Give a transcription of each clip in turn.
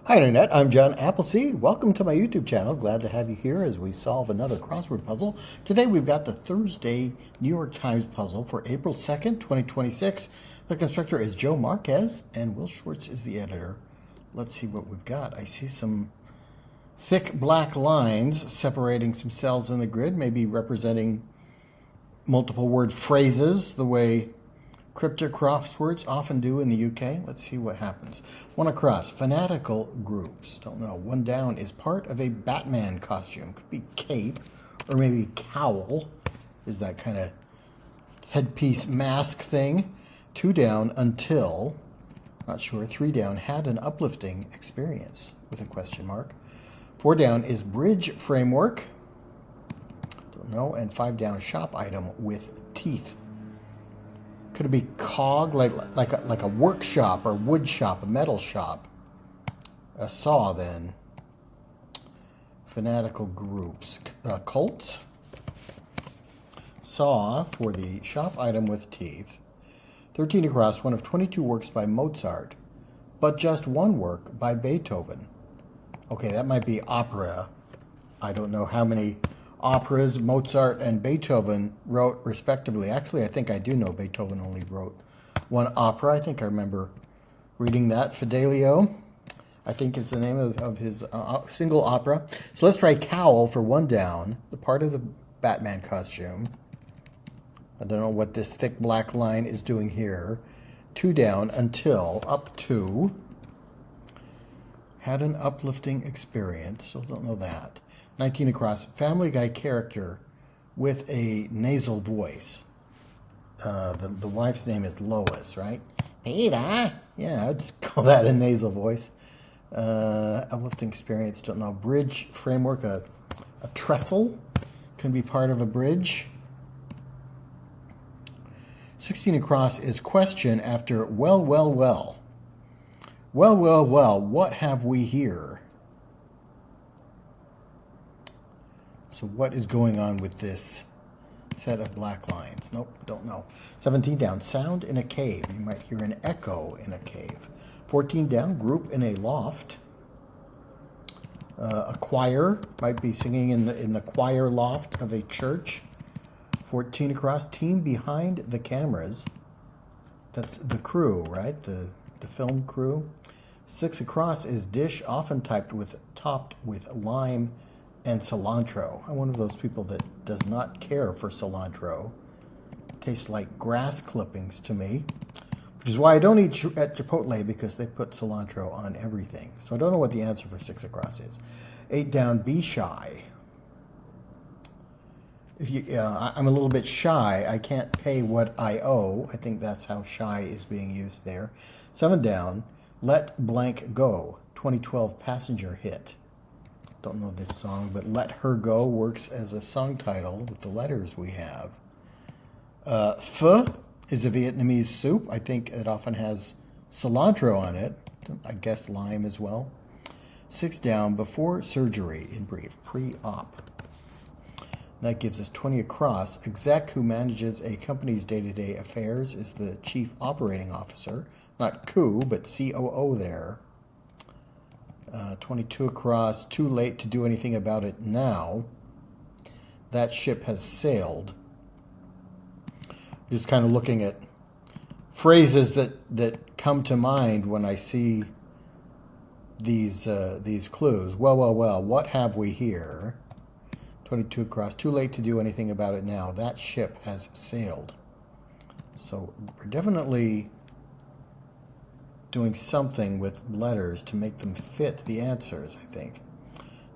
Hi Internet, I'm John Appleseed. Welcome to my YouTube channel. Glad to have you here as we solve another crossword puzzle. Today we've got the Thursday New York Times puzzle for April 2nd, 2026. The constructor is Joe Marquez and Will Schwartz is the editor. Let's see what we've got. I see some thick black lines separating some cells in the grid, maybe representing multiple word phrases the way cryptic crosswords often do in the UK. Let's see what happens. One across, fanatical groups. Don't know. One down is part of a Batman costume. Could be cape or maybe cowl. Is that kind of headpiece mask thing. Two down until, not sure. Three down, had an uplifting experience with a question mark. Four down is bridge framework. Don't know. And five down, shop item with teeth. Could it be cog, like a workshop or wood shop, a metal shop? A saw, then. Fanatical groups. Cults. Saw for the shop item with teeth. 13 across, one of 22 works by Mozart, but just one work by Beethoven. Okay, that might be opera. I don't know how many operas Mozart and Beethoven wrote respectively. Actually, I think I do know Beethoven only wrote one opera. I think I remember reading that. Fidelio, I think is the name of his single opera. So let's try cowl for one down, the part of the Batman costume. I don't know what this thick black line is doing here. Two down until up to had an uplifting experience. So don't know that. 19 across, Family Guy character with a nasal voice. The wife's name is Lois, right? Peter. Yeah, I'd call that a nasal voice. Uplifting experience, don't know. Bridge framework, a trestle can be part of a bridge. 16 across is question after well, well, well. Well, well, well, what have we here? So what is going on with this set of black lines? Nope, don't know. 17 down, sound in a cave. You might hear an echo in a cave. 14 down, group in a loft. A choir, might be singing in the choir loft of a church. 14 across, team behind the cameras. That's the crew, right? The film crew. 6 across is dish, often topped with lime and cilantro. I'm one of those people that does not care for cilantro. It tastes like grass clippings to me, which is why I don't eat at Chipotle, because they put cilantro on everything. So I don't know what the answer for 6 across is. 8 down, be shy. I'm a little bit shy. I can't pay what I owe. I think that's how shy is being used there. 7 down, let blank go. 2012 passenger hit. Don't know this song, but Let Her Go works as a song title with the letters we have. Pho is a Vietnamese soup. I think it often has cilantro on it. I guess lime as well. 6 down, before surgery, in brief, pre-op. That gives us 20 across. Exec who manages a company's day-to-day affairs is the chief operating officer. Not COO, but COO there. 22 across, too late to do anything about it now. That ship has sailed. Just kind of looking at phrases that come to mind when I see these clues. Well, well, well, what have we here? 22 across, too late to do anything about it now. That ship has sailed. So we're definitely doing something with letters to make them fit the answers, I think.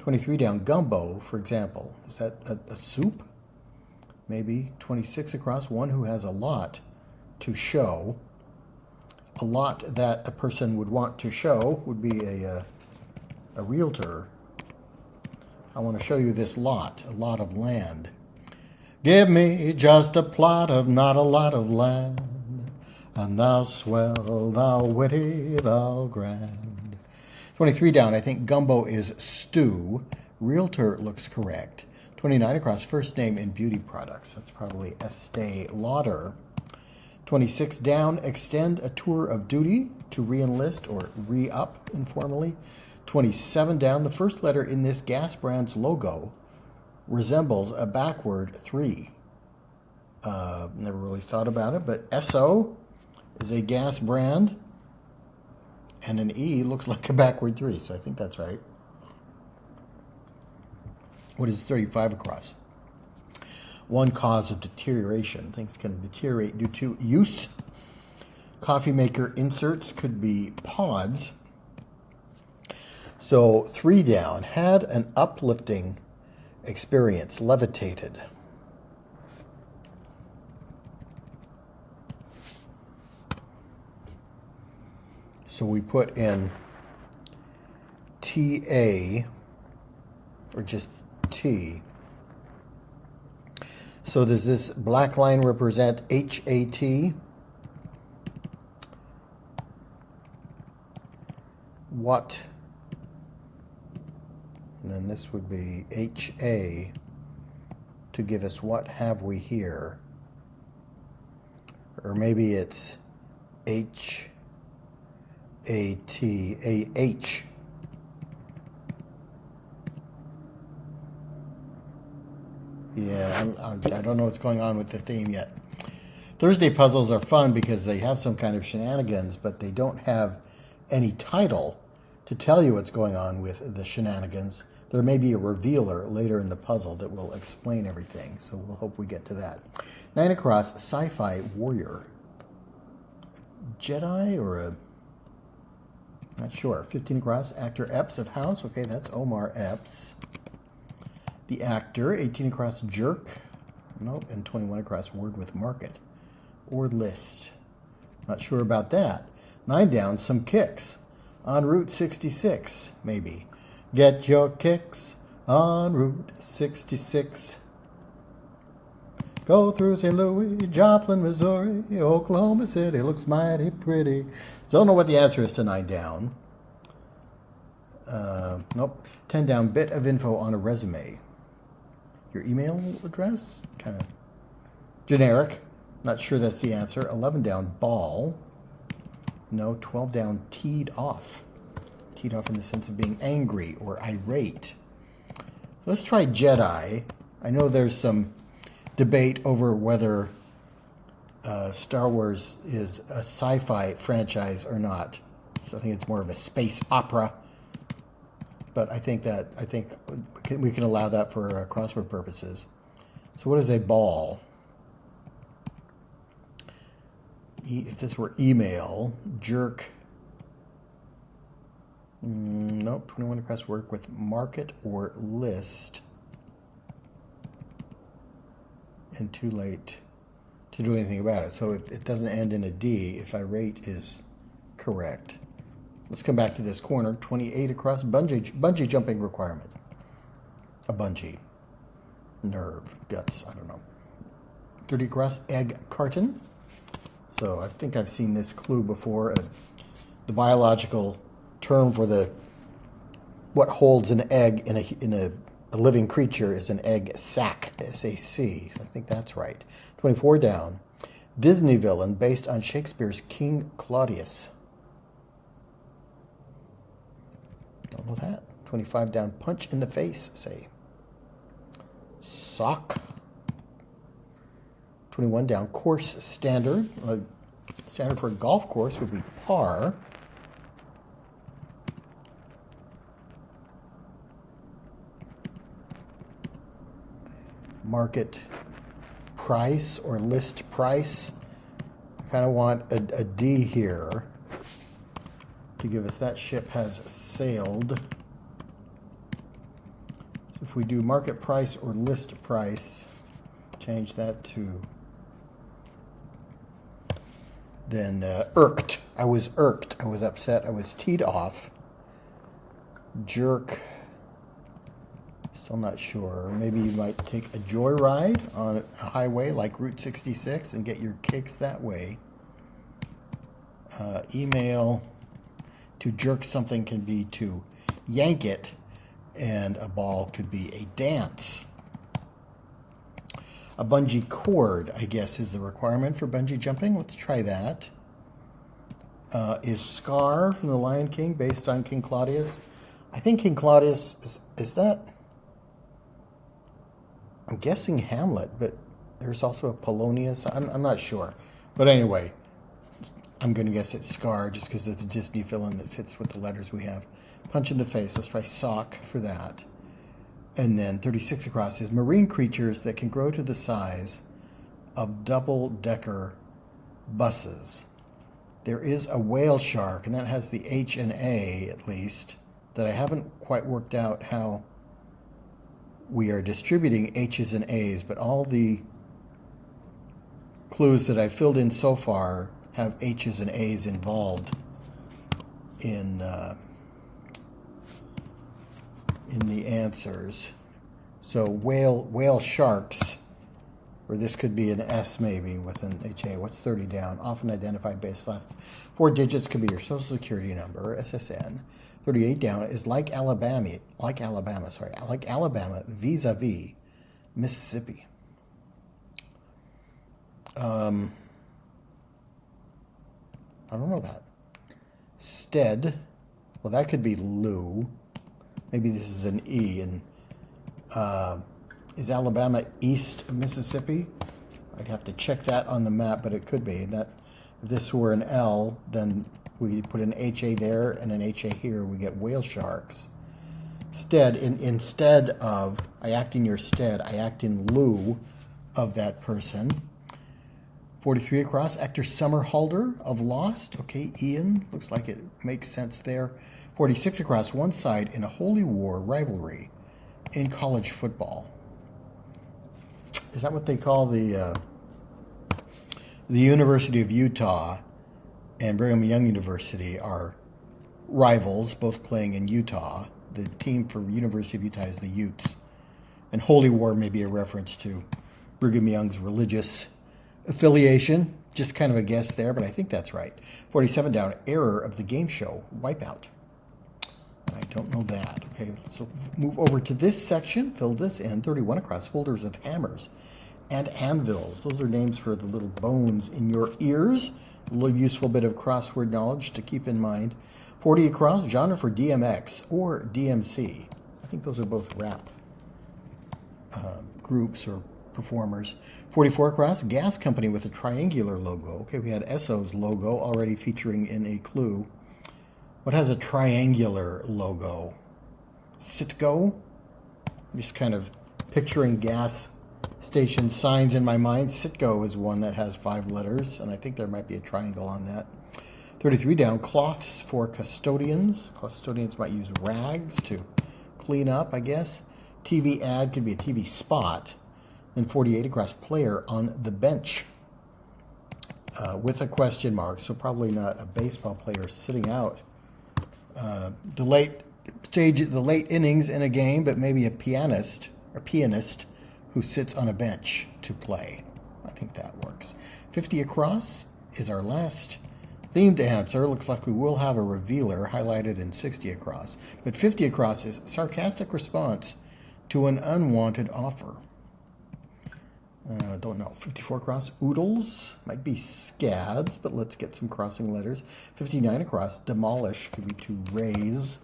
23 down, gumbo, for example. Is that a soup? Maybe. 26 across, one who has a lot to show. A lot that a person would want to show would be a realtor. I want to show you this lot, a lot of land. Give me just a plot of not a lot of land, and thou swell, thou witty, thou grand. 23 down, I think gumbo is stew. Realtor looks correct. 29 across, first name in beauty products. That's probably Estee Lauder. 26 down, extend a tour of duty. to re-enlist or re-up informally. 27 down, the first letter in this gas brand's logo resembles a backward 3. Never really thought about it, but SO is a gas brand, and an E looks like a backward 3, so I think that's right. What is 35 across? One cause of deterioration. Things can deteriorate due to use. Coffee maker inserts could be pods. So 3 down, had an uplifting experience, levitated. So we put in TA, or just T. So does this black line represent HAT? What? And then this would be HA to give us what have we here. Or maybe it's HATAH. Yeah, I don't know what's going on with the theme yet. Thursday puzzles are fun because they have some kind of shenanigans, but they don't have any title to tell you what's going on with the shenanigans. There may be a revealer later in the puzzle that will explain everything, so we'll hope we get to that. 9 across, sci-fi warrior. Jedi or a... not sure. 15 across, actor Epps of House. Okay, that's Omar Epps. The actor, 18 across, jerk. Nope, and 21 across, word with market. Or list. Not sure about that. 9 down, some kicks. On Route 66, maybe. Get your kicks on Route 66. Go through St. Louis, Joplin, Missouri, Oklahoma City. Looks mighty pretty. Don't know what the answer is to 9 down. Nope. 10 down, bit of info on a resume. Your email address? Kind of generic. Not sure that's the answer. 11 down, ball. No. 12 down, teed off. Teed off in the sense of being angry or irate. Let's try Jedi. I know there's some debate over whether Star Wars is a sci-fi franchise or not. So I think it's more of a space opera. But I think we can allow that for crossword purposes. So what is a ball? If this were email, jerk. Nope, 21 across, work with market or list. And too late to do anything about it. So it doesn't end in a D if irate is correct. Let's come back to this corner. 28 across, bungee jumping requirement. A bungee. Nerve, guts, I don't know. 30 across, egg carton. So I think I've seen this clue before. The biological term for what holds an egg in a living creature is an egg sac, S-A-C. I think that's right. 24 down. Disney villain based on Shakespeare's King Claudius. Don't know that. 25 down. Punch in the face, say. Sock. 21 down. Course standard. Standard for a golf course would be par. Market price or list price. I kind of want a D here to give us that ship has sailed. So if we do market price or list price, change that to then irked. I was irked. I was upset. I was teed off. Jerk. Still not sure. Maybe you might take a joyride on a highway like Route 66 and get your kicks that way. Email. To jerk something can be to yank it, and a ball could be a dance. A bungee cord, I guess, is the requirement for bungee jumping. Let's try that. Is Scar from The Lion King based on King Claudius? I think King Claudius, is that? I'm guessing Hamlet, but there's also a Polonius. I'm not sure. But anyway, I'm going to guess it's Scar just because it's a Disney villain that fits with the letters we have. Punch in the face. Let's try sock for that. And then 36 across is marine creatures that can grow to the size of double-decker buses. There is a whale shark, and that has the H and A, at least, that I haven't quite worked out how we are distributing H's and A's, but all the clues that I've filled in so far have H's and A's involved in the answers. So whale sharks, or this could be an S maybe with an HA. What's 30 down? Often identified based last 4 digits could be your social security number or SSN. 38 down is like Alabama vis-a-vis Mississippi. I don't know that. Stead, well, that could be Lou. Maybe this is an E. And is Alabama east of Mississippi? I'd have to check that on the map, but it could be. That if this were an L, then we put an HA there and an HA here. We get whale sharks. Instead, instead of I act in your stead, I act in lieu of that person. 43 across, actor Somerhalder of Lost. Okay, Ian, looks like it makes sense there. 46 across, one side in a holy war rivalry in college football. Is that what they call the University of Utah and Brigham Young University are rivals, both playing in Utah. The team for University of Utah is the Utes. And holy war may be a reference to Brigham Young's religious affiliation. Just kind of a guess there, but I think that's right. 47 down, error of the game show, Wipeout. I don't know that. Okay, so move over to this section, fill this in. 31 across, holders of hammers and anvils. Those are names for the little bones in your ears. A little useful bit of crossword knowledge to keep in mind. 40 across, genre for DMX or DMC. I think those are both rap groups or performers. 44 across, gas company with a triangular logo. Okay, we had Esso's logo already featuring in a clue. What has a triangular logo? Citgo? I'm just kind of picturing gas station signs in my mind. Citgo is one that has 5 letters, and I think there might be a triangle on that. 33 down, cloths for custodians. Custodians might use rags to clean up, I guess. TV ad could be a TV spot. And 48 across, player on the bench with a question mark, so probably not a baseball player sitting out the late innings in a game, but maybe a pianist who sits on a bench to play. I think that works. 50 across is our last themed answer. Looks like we will have a revealer highlighted in 60 across, but 50 across is sarcastic response to an unwanted offer. Don't know. 54 across, oodles. Might be scads, but let's get some crossing letters. 59 across, demolish. Could be to raise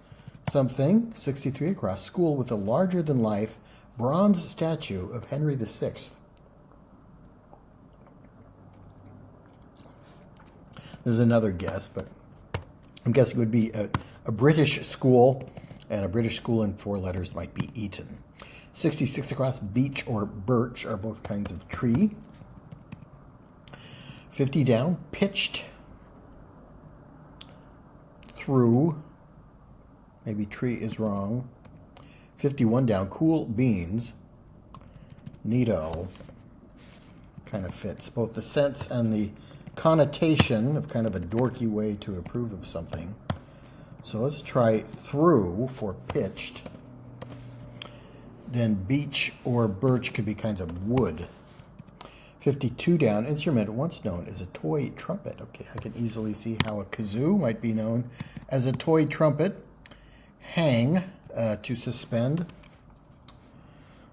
something. 63 across, school with a larger-than-life bronze statue of Henry VI. There's another guess, but I'm guessing it would be a British school, and a British school in 4 letters might be Eton. 66 across, beech or birch are both kinds of tree. 50 down, pitched through. Maybe tree is wrong. 51 down, cool beans. Neato. Kind of fits both the sense and the connotation of kind of a dorky way to approve of something. So let's try through for pitched. Then beech or birch could be kinds of wood. 52 down, instrument once known as a toy trumpet. Okay, I can easily see how a kazoo might be known as a toy trumpet. Hang, to suspend.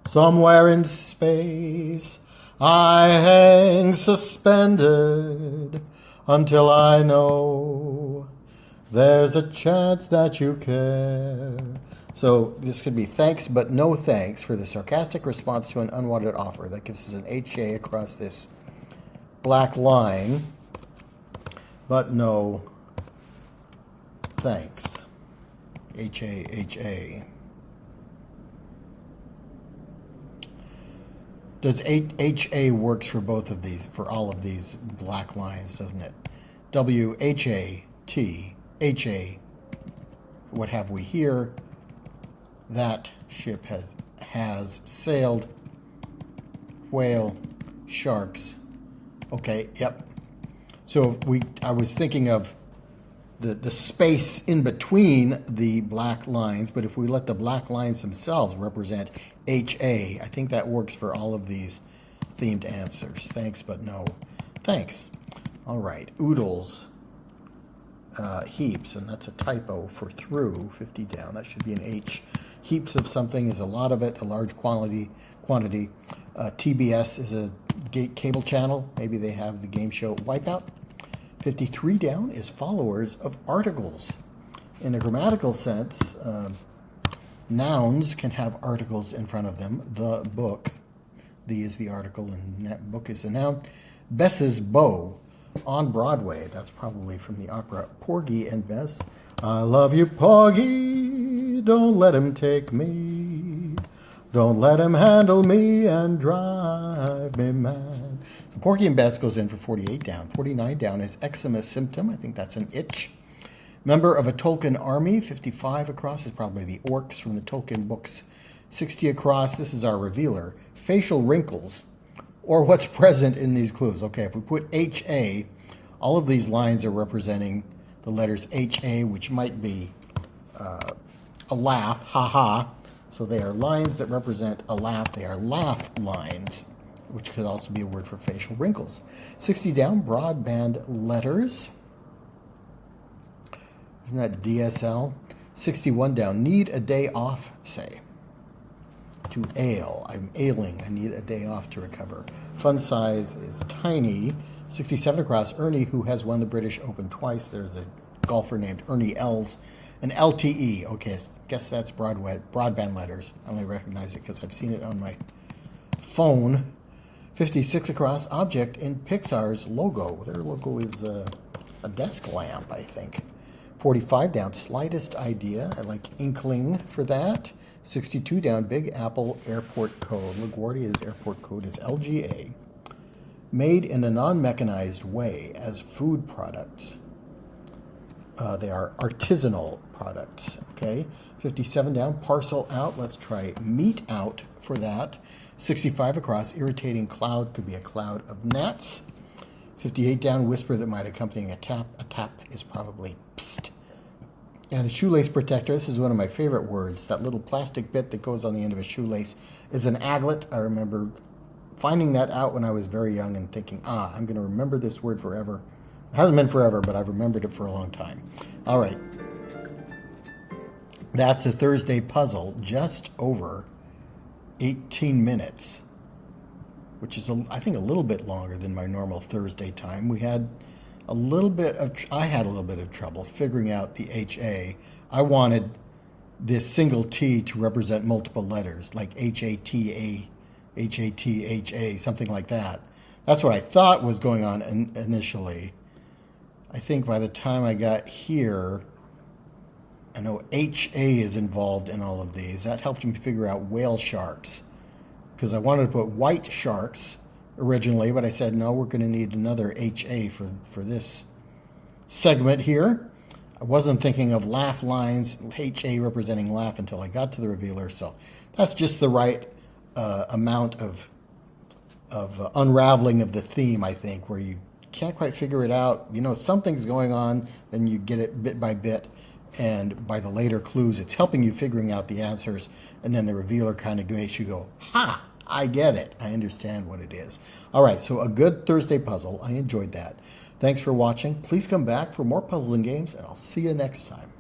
Somewhere in space I hang suspended until I know there's a chance that you care. So this could be thanks but no thanks for the sarcastic response to an unwanted offer. That gives us an HA across this black line, but no thanks. HA, HA. Does HA works for both of these, for all of these black lines, doesn't it? WHA, HA. What have we here? That ship has sailed. Whale, sharks. Okay, yep. So I was thinking of the space in between the black lines, but if we let the black lines themselves represent HA, I think that works for all of these themed answers. Thanks, but no thanks. All right, oodles, heaps, and that's a typo for through, 50 down. That should be an H. Heaps of something is a lot of it, a large quantity. TBS is a cable channel. Maybe they have the game show Wipeout. 53 down is followers of articles. In a grammatical sense, nouns can have articles in front of them. The book, the is the article, and that book is a noun. Bess's bow on Broadway. That's probably from the opera Porgy and Bess. I love you, Porgy. Don't let him take me. Don't let him handle me and drive me mad. Porgy and Bess goes in for 48 down. 49 down is eczema symptom. I think that's an itch. Member of a Tolkien army. 55 across is probably the orcs from the Tolkien books. 60 across, this is our revealer. Facial wrinkles, or what's present in these clues. Okay, if we put HA, all of these lines are representing the letters HA, which might be a laugh, ha-ha. So they are lines that represent a laugh. They are laugh lines, which could also be a word for facial wrinkles. 60 down, broadband letters. Isn't that DSL? 61 down, need a day off, say. To ail, I'm ailing, I need a day off to recover. Fun size is tiny. 67 across, Ernie, who has won the British Open twice. There's a golfer named Ernie Els. And LTE, okay, guess that's broadband letters. I only recognize it because I've seen it on my phone. 56 across, object in Pixar's logo. Their logo is a desk lamp, I think. 45 down, slightest idea. I like inkling for that. 62 down, Big Apple airport code. LaGuardia's airport code is LGA. Made in a non-mechanized way as food products. They are artisanal products, okay? 57 down, parcel out. Let's try meat out for that. 65 across, irritating cloud. Could be a cloud of gnats. 58 down, whisper that might accompany a tap. A tap is probably psst. And a shoelace protector. This is one of my favorite words. That little plastic bit that goes on the end of a shoelace is an aglet. I remember finding that out when I was very young and thinking, I'm going to remember this word forever. It hasn't been forever, but I've remembered it for a long time. All right. That's the Thursday puzzle, just over 18 minutes, which is, I think, a little bit longer than my normal Thursday time. We had a little bit of, I had a little bit of trouble figuring out the HA. I wanted this single T to represent multiple letters, like HATA, HATHA, something like that. That's what I thought was going on initially. I think by the time I got here, I know HA is involved in all of these. That helped me figure out whale sharks, because I wanted to put white sharks originally, but I said, no, we're going to need another HA for this segment here. I wasn't thinking of laugh lines, HA representing laugh, until I got to the revealer. So that's just the right amount of unraveling of the theme, I think, where you can't quite figure it out. You know, something's going on, then you get it bit by bit, and by the later clues, it's helping you figuring out the answers, and then the revealer kind of makes you go, ha, I get it. I understand what it is. All right, so a good Thursday puzzle. I enjoyed that. Thanks for watching. Please come back for more puzzles and games, and I'll see you next time.